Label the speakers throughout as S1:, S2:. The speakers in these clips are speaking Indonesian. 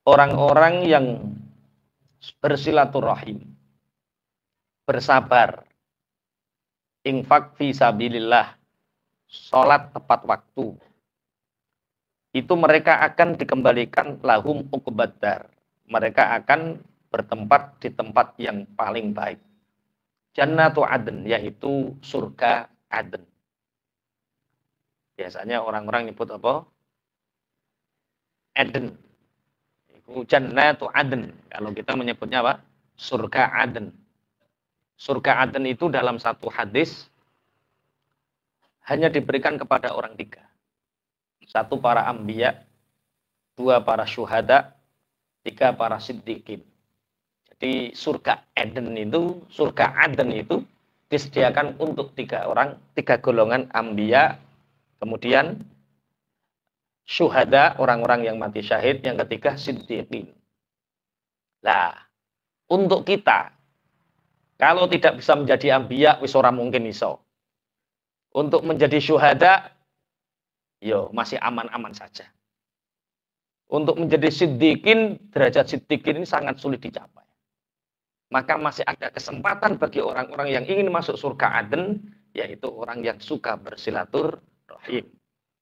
S1: orang-orang yang bersilaturahim, bersabar, infak fi sabilillah, sholat tepat waktu, itu mereka akan dikembalikan lahum uqbaddar. Mereka akan bertempat di tempat yang paling baik. Jannatu Adn, yaitu surga Adn. Biasanya orang-orang nyebut apa? Adn. Jannatu Adn. Kalau kita menyebutnya apa? Surga Adn. Surga Adn itu dalam satu hadis hanya diberikan kepada orang tiga. Satu para anbiya, dua para syuhada, tiga para siddiqin. Jadi surga Eden itu, surga Aden itu disediakan untuk tiga orang, tiga golongan anbiya, kemudian syuhada, orang-orang yang mati syahid, yang ketiga siddiqin. Nah, untuk kita, kalau tidak bisa menjadi anbiya, wis ora mungkin iso. Untuk menjadi syuhada, yo masih aman-aman saja. Untuk menjadi siddiqin, derajat siddiqin ini sangat sulit dicapai. Maka masih ada kesempatan bagi orang-orang yang ingin masuk surga Aden, yaitu orang yang suka bersilaturahim,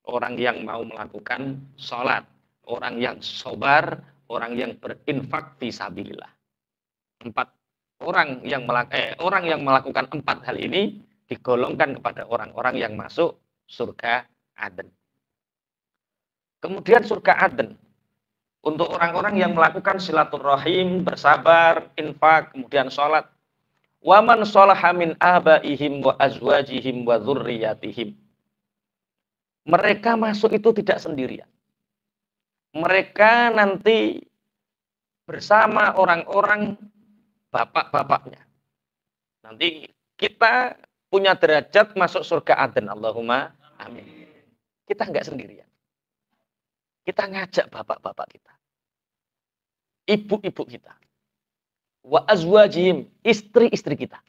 S1: orang yang mau melakukan sholat, orang yang sabar, orang yang berinfak fisabilillah. Orang yang melakukan empat hal ini digolongkan kepada orang-orang yang masuk surga Aden. Kemudian surga Aden untuk orang-orang yang melakukan silaturahim, bersabar, infak, kemudian sholat. Waman sholaha min abaihim wa azwajihim wa dzurriyyatihim. Mereka masuk itu tidak sendirian. Mereka nanti bersama orang-orang bapak-bapaknya. Nanti kita punya derajat masuk surga Aden. Allahumma amin. Kita enggak sendirian. Kita ngajak bapak-bapak kita, ibu-ibu kita, wa azwajihim, istri-istri kita.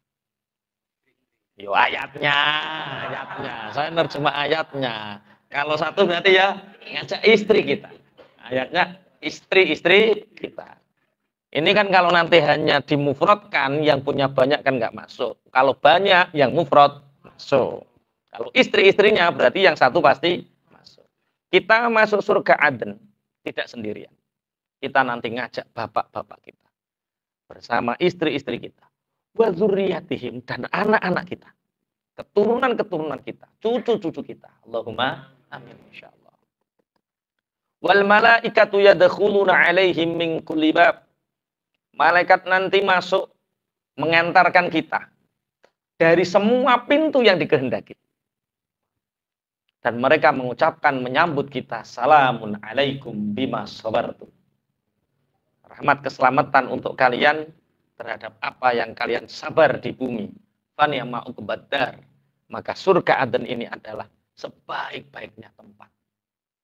S1: Yo ayatnya. Saya nerjemah ayatnya. Kalau satu berarti ya ngajak istri kita. Ayatnya istri-istri kita. Ini kan kalau nanti hanya dimufradkan, yang punya banyak kan nggak masuk. Kalau banyak yang mufrad masuk. Kalau istri-istrinya berarti yang satu pasti masuk. Kita masuk surga Aden tidak sendirian. Kita nanti ngajak bapak-bapak kita bersama istri-istri kita, wa dzurriyyatihim, dan anak-anak kita, keturunan-keturunan kita, cucu-cucu kita. Allahumma amin insyaallah. Wal malaikatu yadkhuluna alaihim min kulli bab. Malaikat nanti masuk mengantarkan kita dari semua pintu yang dikehendaki. Dan mereka mengucapkan, menyambut kita, salamun alaikum bima sabartum. Rahmat keselamatan untuk kalian terhadap apa yang kalian sabar di bumi. Faniyama uqbaddar. Maka surga Aden ini adalah sebaik-baiknya tempat.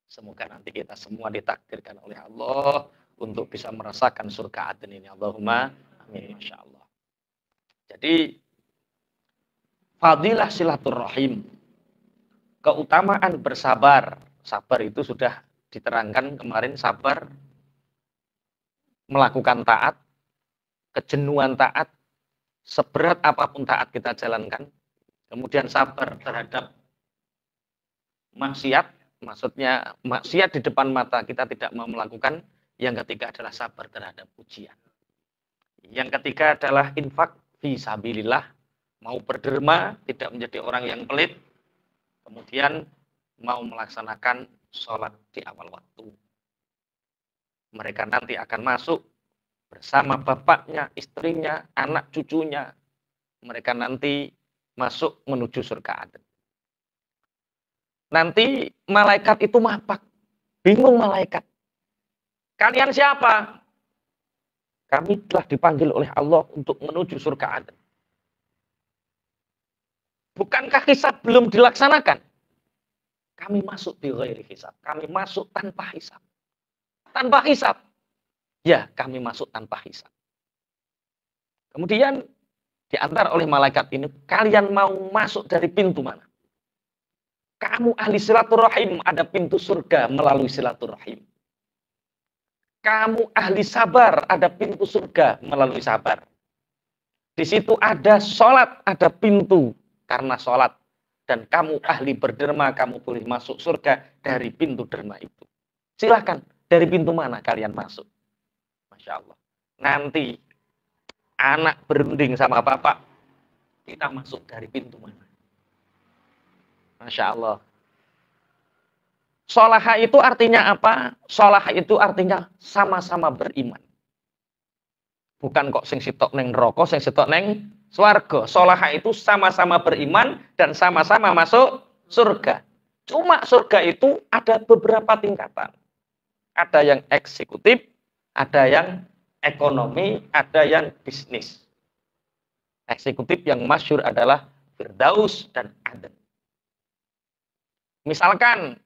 S1: Semoga nanti kita semua ditakdirkan oleh Allah untuk bisa merasakan surga Aden ini. Allahumma amin insyaallah. Jadi fadilah silaturahim, keutamaan bersabar. Sabar itu sudah diterangkan kemarin, sabar melakukan taat, kejenuhan taat, seberat apapun taat kita jalankan. Kemudian sabar terhadap maksiat, maksudnya maksiat di depan mata kita tidak mau melakukan. Yang ketiga adalah sabar terhadap ujian. Yang ketiga adalah infak fi sabilillah, mau berderma, tidak menjadi orang yang pelit. Kemudian mau melaksanakan sholat di awal waktu. Mereka nanti akan masuk bersama bapaknya, istrinya, anak cucunya. Mereka nanti masuk menuju surga Aden. Nanti malaikat itu mapak. Bingung malaikat. Kalian siapa? Kami telah dipanggil oleh Allah untuk menuju surga Aden. Bukankah hisab belum dilaksanakan? Kami masuk bi ghairi hisab. Kami masuk tanpa hisab. Tanpa hisab. Ya, kami masuk tanpa hisab. Kemudian diantar oleh malaikat ini, kalian mau masuk dari pintu mana? Kamu ahli silaturahim, ada pintu surga melalui silaturahim. kamu ahli sabar, ada pintu surga melalui sabar. Di situ ada sholat, ada pintu karena sholat. Dan kamu ahli berderma, kamu boleh masuk surga dari pintu derma itu. Silahkan, dari pintu mana kalian masuk? Masya Allah. Nanti anak berunding sama bapak, kita masuk dari pintu mana? Masya Allah. Sholaha itu artinya apa? Sholaha itu artinya sama-sama beriman. Bukan kok sing sitok neng neraka, sing sitok neng swarga. Sholaha itu sama-sama beriman dan sama-sama masuk surga. Cuma surga itu ada beberapa tingkatan. Ada yang eksekutif, ada yang ekonomi, ada yang bisnis. Eksekutif yang masyhur adalah Firdaus dan Aden. Misalkan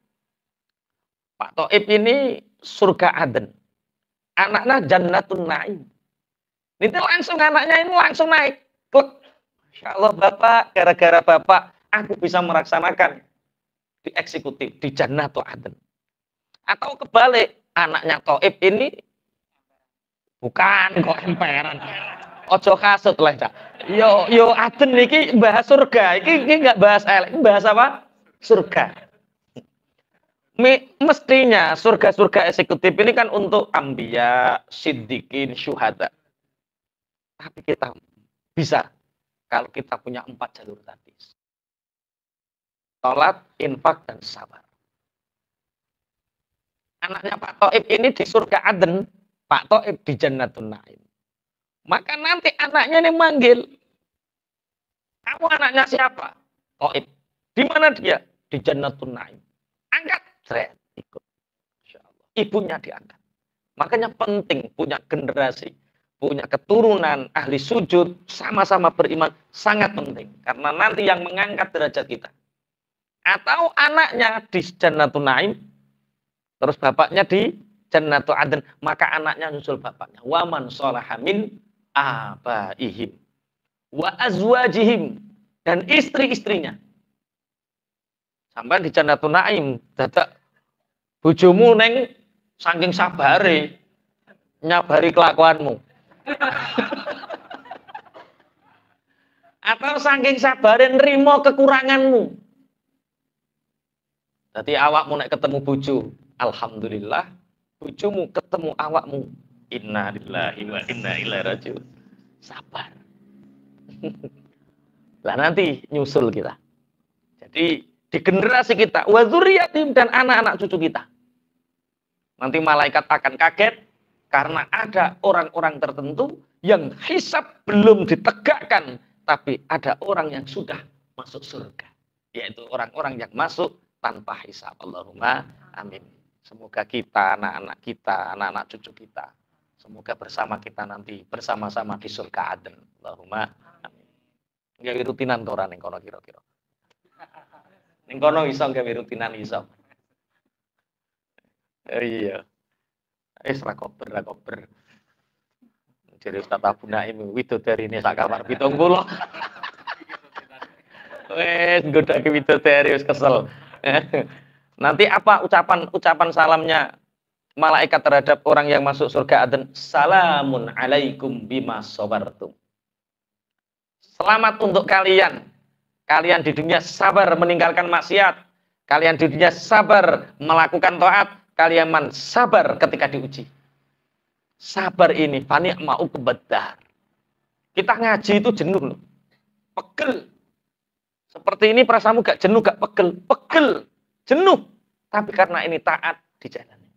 S1: Pak Toib ini surga Aden. Anaknya Jannatun Naim. Itu langsung anaknya ini langsung naik. Masya Allah Bapak, gara-gara Bapak, aku bisa melaksanakan di eksekutif, di Jannatun Aden. Atau kebalik, anaknya Toib ini bukan kok emperan. Ojo kasut lah. Yo Aden ini bahas surga. Ini nggak bahas elek, bahas apa? Surga. Mestinya surga-surga eksekutif ini kan untuk ambiya, siddiqin, syuhada. Tapi kita bisa kalau kita punya 4 jalur tadi. Salat, infak, dan sabar. Anaknya Pak Toib ini di surga Aden, Pak Toib di Jannatun Naim. Maka nanti anaknya ini manggil, kamu anaknya siapa? Toib. Di mana dia? Di Jannatun Naim. Angkat, seret, ikut. Ibunya diangkat. Makanya penting punya generasi, punya keturunan ahli sujud, sama-sama beriman, sangat penting. Karena nanti yang mengangkat derajat kita. Atau anaknya di Jannatun Naim, terus bapaknya di Jannatul Aden, maka anaknya nyusul bapaknya. Waman sholaha min abaihim wa azwajihim, dan istri-istrinya. Sampai di Jannatul Naim, dadak bojomu neng saking sabare nyabari kelakuanmu. Atau saking sabare nrimo kekuranganmu. Jadi awakmu nek ketemu bojo, alhamdulillah, bojomu ketemu awakmu, inna lillahi wa inna ilaihi rajiun. Sabar. Lah nanti nyusul kita. Jadi di generasi kita, wa dzurriyyatim, dan anak-anak cucu kita. Nanti malaikat akan kaget karena ada orang-orang tertentu yang hisab belum ditegakkan, tapi ada orang yang sudah masuk surga, yaitu orang-orang yang masuk tanpa hisab. Allahumma amin. Semoga kita, anak-anak cucu kita, semoga bersama kita nanti bersama-sama di surga Aden. Allahumma amin. Gawe rutinan to ora ning kono kira-kira. Ning kono iso gawe rutinan iso. Iya. Ra kober. Jadi Ustaz Abu Naim widodari ini sak kamar 70. Wes godake widodari wis kesel. Nanti apa ucapan salamnya malaikat terhadap orang yang masuk surga Aden? Salamun alaikum bima sabartum. Selamat untuk kalian. Kalian di dunia sabar meninggalkan maksiat. Kalian di dunia sabar melakukan taat. Kalian sabar ketika diuji. Sabar ini panik mau kebedar. Kita ngaji itu jenuh loh. Pegel. Seperti ini perasaanmu gak jenuh, gak pegel. Pegel. Jenuh. Tapi karena ini taat dijalani.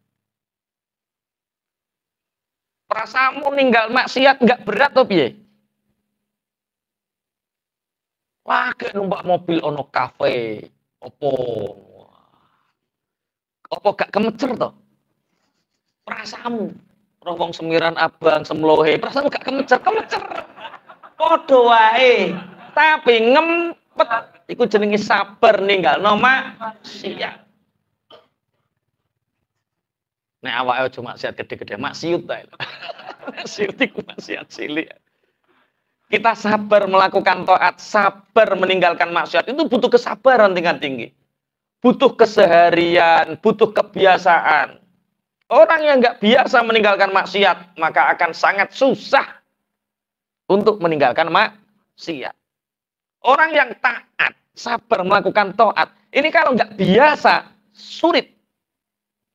S1: Perasaanmu ninggal maksiat gak berat toh piye? Lagi numpak mobil ono kafe. Apa gak kemecer toh? Perasaanmu. Roh wong semiran abang semlohe, perasaanmu gak kemecer. Podo wae. Tapi ngempet iku jenenge sabar ninggalno maksiat. Nek awake cuma maksiat gede-gede, maksiat ta. Maksiat iku maksiat cilik. Kita sabar melakukan taat, sabar meninggalkan maksiat, itu butuh kesabaran tingkat tinggi. Butuh keseharian, butuh kebiasaan. Orang yang nggak biasa meninggalkan maksiat, maka akan sangat susah untuk meninggalkan maksiat. Orang yang taat, sabar melakukan taat, ini kalau nggak biasa, sulit.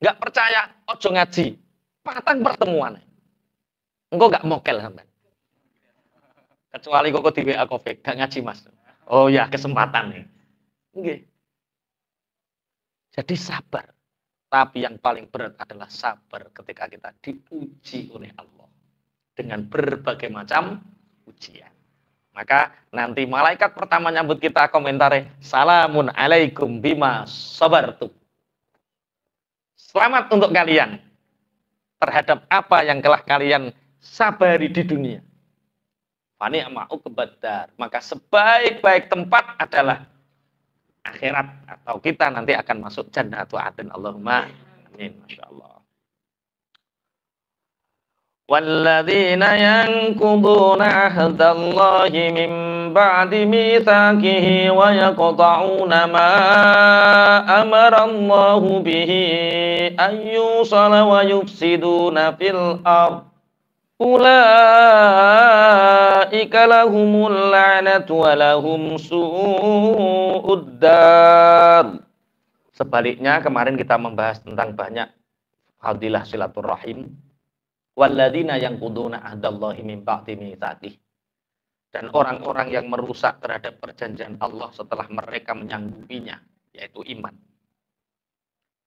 S1: Nggak percaya, ojo ngaji. Patang pertemuan. Engkau nggak mokel sampai. Kecuali kok di WA Covid, nggak ngaji mas. Oh ya, kesempatan nih. Oke. Jadi sabar. Tapi yang paling berat adalah sabar ketika kita diuji oleh Allah. Dengan berbagai macam ujian. Maka nanti malaikat pertama nyambut kita komentarnya, salamun alaikum bima sabartum. Selamat untuk kalian terhadap apa yang telah kalian sabari di dunia. Fani ama'u kebadar. Maka sebaik-baik tempat adalah akhirat. Atau kita nanti akan masuk jannatu adn. Allahumma amin. Masya Allah. وَالَّذِينَ يَنْقُضُونَ عَهْدَ اللَّهِ مِنْ بَعْدِ مِيثَاقِهِ وَيَقْطَعُونَ مَا أَمَرَ اللَّهُ بِهِ أَنْ يُوصَلَ وَيُفْسِدُونَ فِي الْأَرْضِ أُولَئِكَ لَهُمُ اللَّعْنَةُ وَلَهُمْ سُوءُ الدَّارِ. Sebaliknya kemarin kita membahas tentang banyak fadilah silaturahim. Walladzina yanquduna ahdallahi min ba'di mitsaqih. Dan orang-orang yang merusak terhadap perjanjian Allah setelah mereka menyanggupinya, yaitu iman.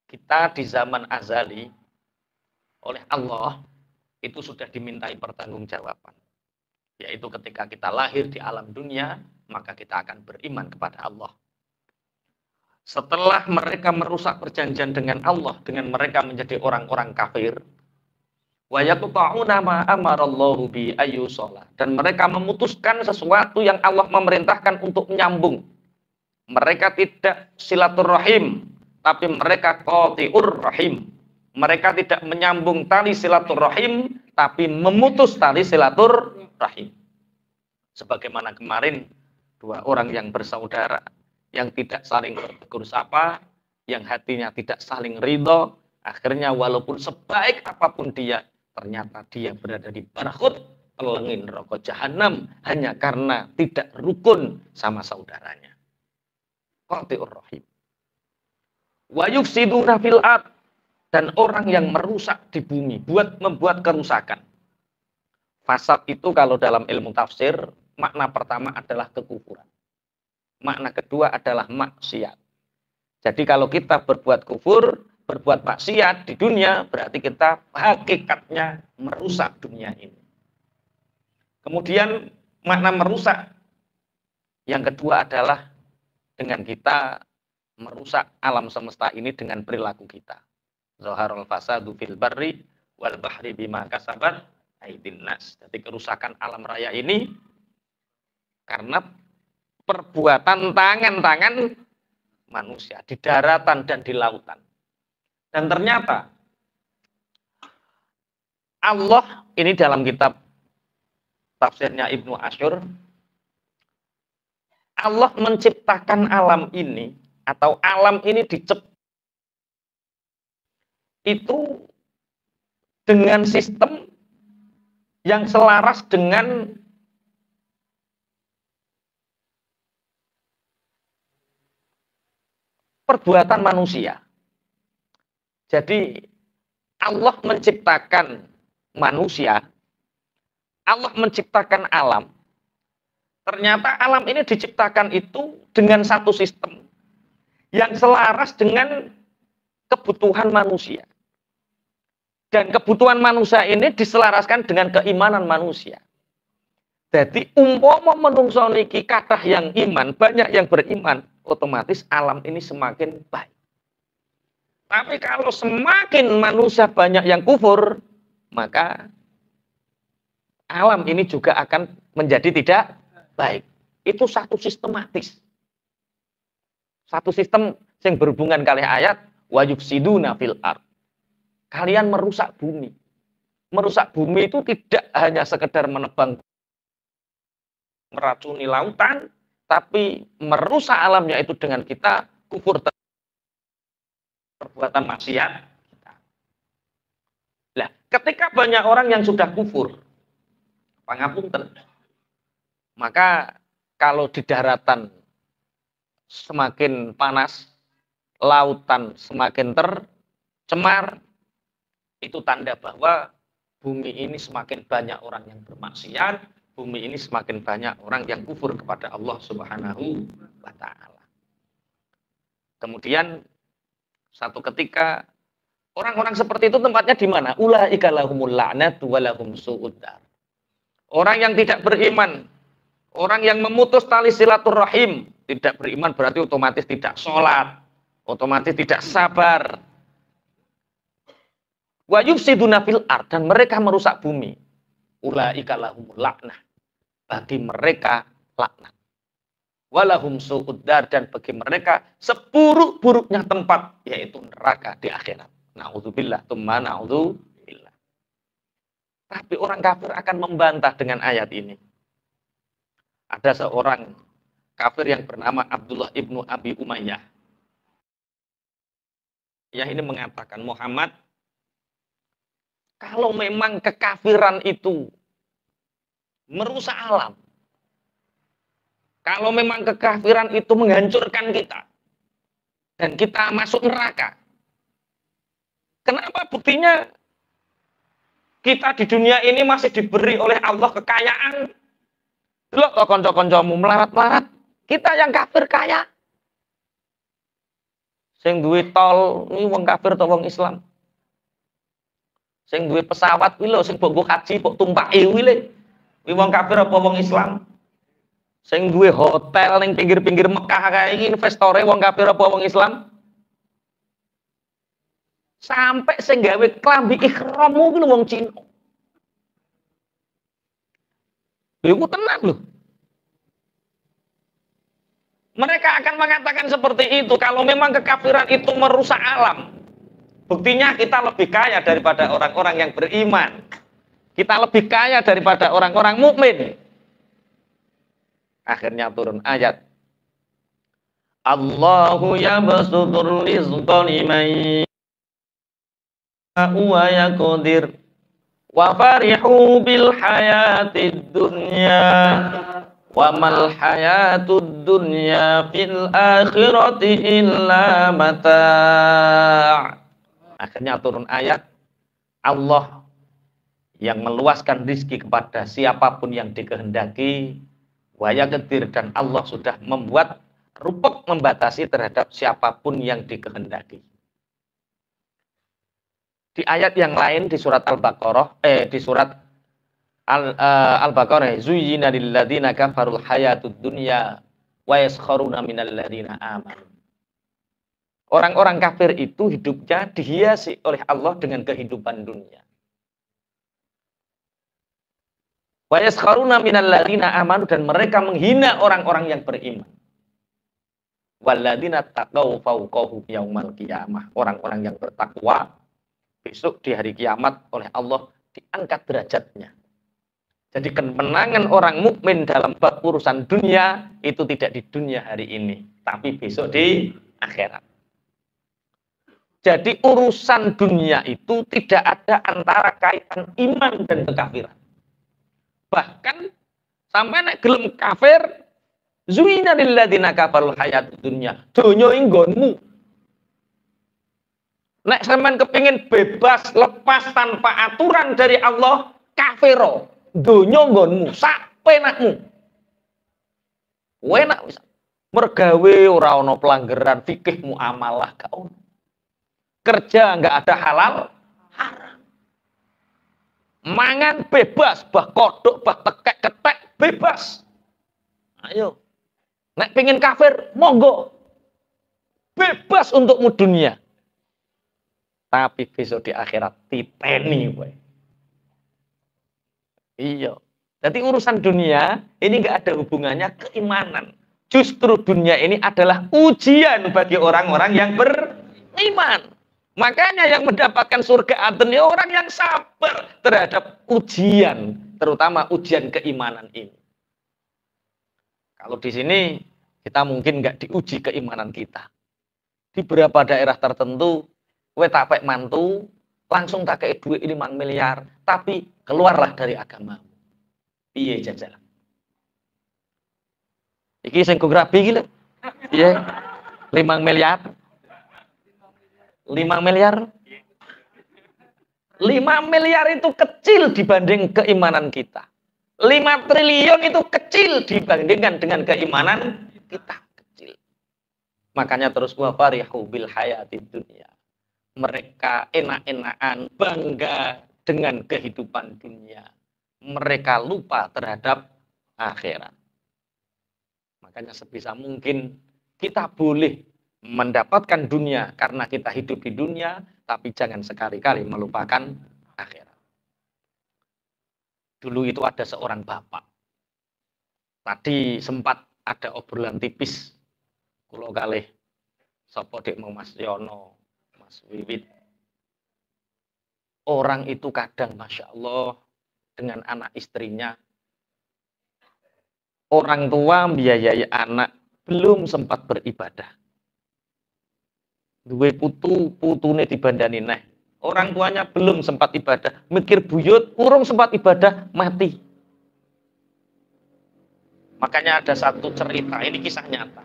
S1: Kita di zaman azali oleh Allah itu sudah dimintai pertanggungjawaban. Yaitu ketika kita lahir di alam dunia, maka kita akan beriman kepada Allah. Setelah mereka merusak perjanjian dengan Allah, dengan mereka menjadi orang-orang kafir, dan mereka memutuskan sesuatu yang Allah memerintahkan untuk menyambung. Mereka tidak silaturahim, tapi mereka qati'ur rahim. Mereka tidak menyambung tali silaturahim, tapi memutus tali silaturahim. Sebagaimana kemarin dua orang yang bersaudara, yang tidak saling bertegur sapa, yang hatinya tidak saling ridho, akhirnya walaupun sebaik apapun dia, ternyata dia berada di barhut, telengin rokok jahanam, hanya karena tidak rukun sama saudaranya. Qati'ur rahim. Wa yufsiduna fil ard, dan orang yang merusak di bumi, membuat kerusakan. Fasad itu kalau dalam ilmu tafsir, makna pertama adalah kekufuran. Makna kedua adalah maksiat. Jadi kalau kita berbuat kufur, berbuat maksiat di dunia, berarti kita hakikatnya merusak dunia ini. Kemudian makna merusak yang kedua adalah dengan kita merusak alam semesta ini dengan perilaku kita. Zaharul fasadu fil barri wal bahri bima kasabat aydin nas. Jadi kerusakan alam raya ini karena perbuatan tangan-tangan manusia di daratan dan di lautan. Dan ternyata Allah ini dalam kitab tafsirnya Ibnu Asyur, Allah menciptakan alam ini atau alam ini diciptakan itu dengan sistem yang selaras dengan perbuatan manusia. Jadi Allah menciptakan manusia, Allah menciptakan alam. Ternyata alam ini diciptakan itu dengan satu sistem yang selaras dengan kebutuhan manusia. Dan kebutuhan manusia ini diselaraskan dengan keimanan manusia. Jadi umpama menungso niki kathah yang iman, banyak yang beriman, otomatis alam ini semakin baik. Tapi kalau semakin manusia banyak yang kufur, maka alam ini juga akan menjadi tidak baik. Itu satu sistematis. Satu sistem yang berhubungan kali ayat wa yufsiduna fil ard. Kalian merusak bumi. Merusak bumi itu tidak hanya sekedar menebang, meracuni lautan, tapi merusak alamnya itu dengan kita kufur perbuatan maksiat kita. banyak orang yang sudah kufur. Pangapunten. Maka kalau di daratan semakin panas, lautan semakin tercemar, itu tanda bahwa bumi ini semakin banyak orang yang bermaksiat, bumi ini semakin banyak orang yang kufur kepada Allah Subhanahu wa taala. Kemudian satu ketika orang-orang seperti itu tempatnya di mana? Ulaika lahumul la'natu wa lahum su'ud dar. Orang yang tidak beriman, orang yang memutus tali silaturahim, tidak beriman berarti otomatis tidak sholat, otomatis tidak sabar. Wa yufsiduna fil ard, dan mereka merusak bumi. Ulaika lahumul la'nah, bagi mereka laknat. Walahum su'ud dar, dan bagi mereka seburuk-buruknya tempat, yaitu neraka di akhirat. Na'udzubillah, tsumma na'udzubillah. Tapi orang kafir akan membantah dengan ayat ini. Ada seorang kafir yang bernama Abdullah ibnu Abi Umayyah. Ya, ini mengatakan, Muhammad, kalau memang kekafiran itu merusak alam, kalau memang kekafiran itu menghancurkan kita, dan kita masuk neraka, kenapa buktinya kita di dunia ini masih diberi oleh Allah kekayaan? Loh, kok konco-koncomu melarat-melarat, kita yang kafir kaya. Sing duwe tol, ini wong kafir atau wong Islam? Sing duwe pesawat kuwi lho sing mbok haji mbok tumpaki kuwi le. Kuwi wong kafir apa wong Islam? Sing duwe hotel ning pinggir-pinggir Mekah kae iki investore wong kafir apa wong Islam? Sampai sing gawe klambi ihrammu kuwi lho wong Cina. Lha iku tenan lho. Mereka akan mengatakan seperti itu kalau memang kekafiran itu merusak alam. Buktinya kita lebih kaya daripada orang-orang yang beriman. Kita lebih kaya daripada orang-orang mukmin. Akhirnya turun ayat. Allahu yabsutur rizqa liman wa yaqdir wa farihu bil hayatid dunya wa mal hayatud dunya fil akhirati illa mata'. Akhirnya turun ayat, Allah yang meluaskan rizki kepada siapapun yang dikehendaki, waya kedir, dan Allah sudah membuat rupek membatasi terhadap siapapun yang dikehendaki. Di ayat yang lain di surat Al-Baqarah, di surat Al-Baqarah, zuyyina lilladzina kafarul hayatud dunya wa yaskharuna minal ladzina amanu. Orang-orang kafir itu hidupnya dihiasi oleh Allah dengan kehidupan dunia. Wa yaskharuna minal ladzina amanu, dan mereka menghina orang-orang yang beriman. Walladzina taqaw fawqahum yaumal qiyamah. Orang-orang yang bertakwa besok di hari kiamat oleh Allah diangkat derajatnya. Jadi kemenangan orang mukmin dalam bab urusan dunia itu tidak di dunia hari ini, tapi besok di akhirat. Jadi urusan dunia itu tidak ada antara kaitan iman dan kekafiran. Bahkan sampai nek gelem kafir, zuina lilladzina kafarul hayatud dunya. Donya inggonmu. Nek sampean kepingin bebas, lepas tanpa aturan dari Allah, kafiro. Donya nggonmu, sak penakmu. Enak wis. Mergawe ora ana pelanggaran fikih muamalah gak ono. Kerja nggak ada halal haram. Mangan bebas, bah kodok, bah tekek ketek bebas. Ayo. Nek pengen kafir, monggo. Bebas untukmu dunia. Tapi besok di akhirat titeni kowe. Iya. Jadi urusan dunia ini nggak ada hubungannya keimanan. Justru dunia ini adalah ujian bagi orang-orang yang beriman. Makanya yang mendapatkan surga Aden orang yang sabar terhadap ujian, terutama ujian keimanan ini. Kalau di sini kita mungkin nggak diuji keimanan kita. Di beberapa daerah tertentu, kowe tak pek mantu, langsung tak kei duit 5 miliar, tapi keluarlah dari agamamu. Piye jajal? Iki sing grabi iki lho. Piye? 5 miliar. 5 miliar. 5 miliar itu kecil dibanding keimanan kita. 5 triliun itu kecil dibandingkan dengan keimanan kita. Kecil. Makanya terus wa farihu bil hayatid dunya. Mereka enak-enakan, bangga dengan kehidupan dunia. Mereka lupa terhadap akhirat. Makanya sebisa mungkin kita boleh mendapatkan dunia karena kita hidup di dunia, tapi jangan sekali-kali melupakan akhirat. Dulu itu ada seorang bapak. Tadi sempat ada obrolan tipis. Kulo kalih sapa dek Mas Yono, Mas Wiwit. Orang itu kadang Masya Allah dengan anak istrinya. Orang tua biayai anak belum sempat beribadah. Duwe putune dibandani neh. Orang tuanya belum sempat ibadah, mikir buyut, urung sempat ibadah, mati. Makanya ada satu cerita, ini kisah nyata.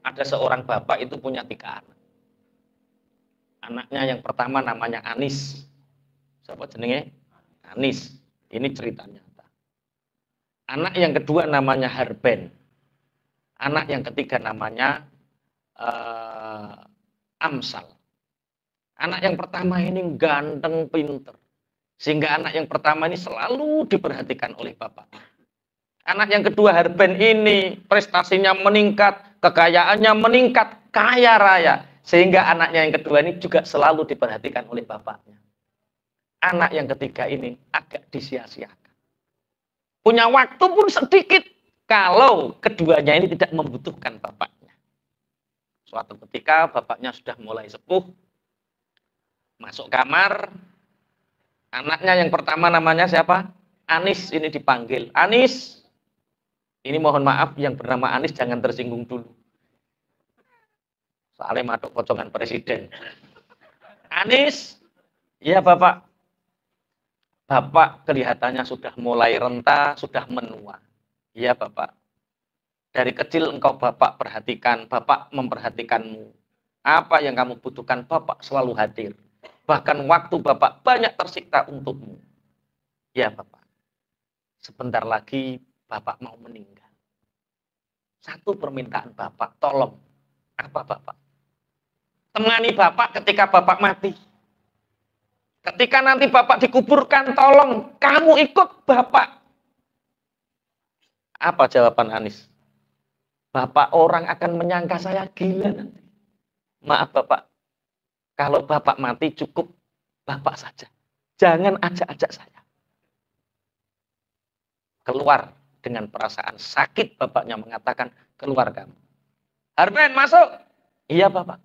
S1: Ada seorang bapak itu punya 3 anak. Anaknya yang pertama namanya Anis. Siapa jenenge? Anis. Ini cerita nyata. Anak yang kedua namanya Harben. Anak yang ketiga namanya Amsal. Anak yang pertama ini ganteng, pinter. Sehingga anak yang pertama ini selalu diperhatikan oleh bapak. Anak yang kedua Harben ini prestasinya meningkat, kekayaannya meningkat, kaya raya. Sehingga anaknya yang kedua ini juga selalu diperhatikan oleh bapaknya. Anak yang ketiga ini agak disia-siakan. Punya waktu pun sedikit kalau keduanya ini tidak membutuhkan bapaknya. Suatu ketika bapaknya sudah mulai sepuh, masuk kamar, anaknya yang pertama namanya siapa? Anis, ini dipanggil. Anis, ini mohon maaf yang bernama Anis jangan tersinggung dulu. Soalnya maduk pocongan presiden. Anis, iya bapak. Bapak kelihatannya sudah mulai renta, sudah menua. Iya bapak. Dari kecil engkau bapak perhatikan, bapak memperhatikanmu. Apa yang kamu butuhkan, bapak selalu hadir. Bahkan waktu bapak banyak tersikta untukmu. Ya bapak, sebentar lagi bapak mau meninggal. Satu permintaan bapak, tolong. Apa bapak? Temani bapak ketika bapak mati. Ketika nanti bapak dikuburkan, tolong kamu ikut bapak. Apa jawaban Anis? Bapak orang akan menyangka saya gila nanti. Maaf bapak. Kalau bapak mati cukup bapak saja. Jangan ajak-ajak saya. Keluar dengan perasaan sakit bapaknya mengatakan, keluar kamu. Harben masuk. Iya bapak.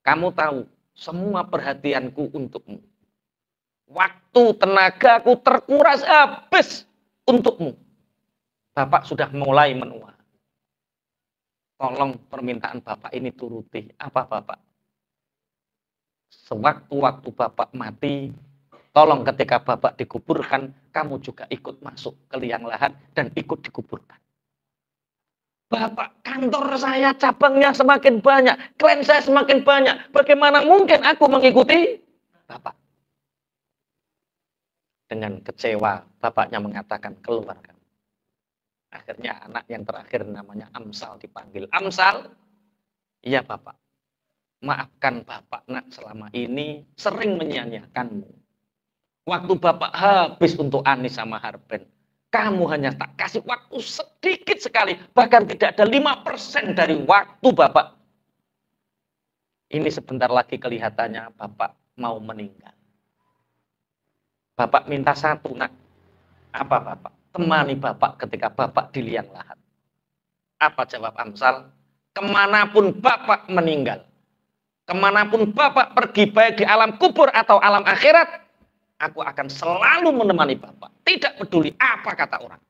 S1: Kamu tahu semua perhatianku untukmu. Waktu, tenagaku terkuras habis untukmu. Bapak sudah mulai menua. Tolong permintaan bapak ini turuti. Apa bapak? Sewaktu-waktu bapak mati, tolong ketika bapak dikuburkan, kamu juga ikut masuk ke liang lahat dan ikut dikuburkan. Bapak, kantor saya cabangnya semakin banyak, klien saya semakin banyak. Bagaimana mungkin aku mengikuti bapak? Dengan kecewa, bapaknya mengatakan, keluar kamu. Akhirnya anak yang terakhir namanya Amsal dipanggil. Amsal, iya bapak. Maafkan bapak nak selama ini sering menyia-nyiakanmu. Waktu bapak habis untuk Anis sama Harben. Kamu hanya tak kasih waktu sedikit sekali. Bahkan tidak ada 5% dari waktu bapak. Ini sebentar lagi kelihatannya bapak mau meninggal. Bapak minta satu nak. Apa bapak? Temani bapak ketika bapak di liang lahat. Apa jawab Amsal? Kemanapun bapak meninggal. Kemanapun bapak pergi baik di alam kubur atau alam akhirat, aku akan selalu menemani bapak. Tidak peduli apa kata orang.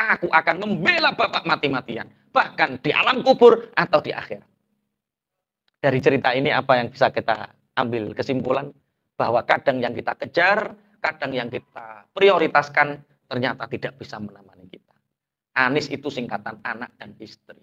S1: Aku akan membela bapak mati-matian. Bahkan di alam kubur atau di akhirat. Dari cerita ini apa yang bisa kita ambil kesimpulan? bahwa kadang yang kita kejar, kadang yang kita prioritaskan ternyata tidak bisa menemani kita. Anis itu singkatan anak dan istri.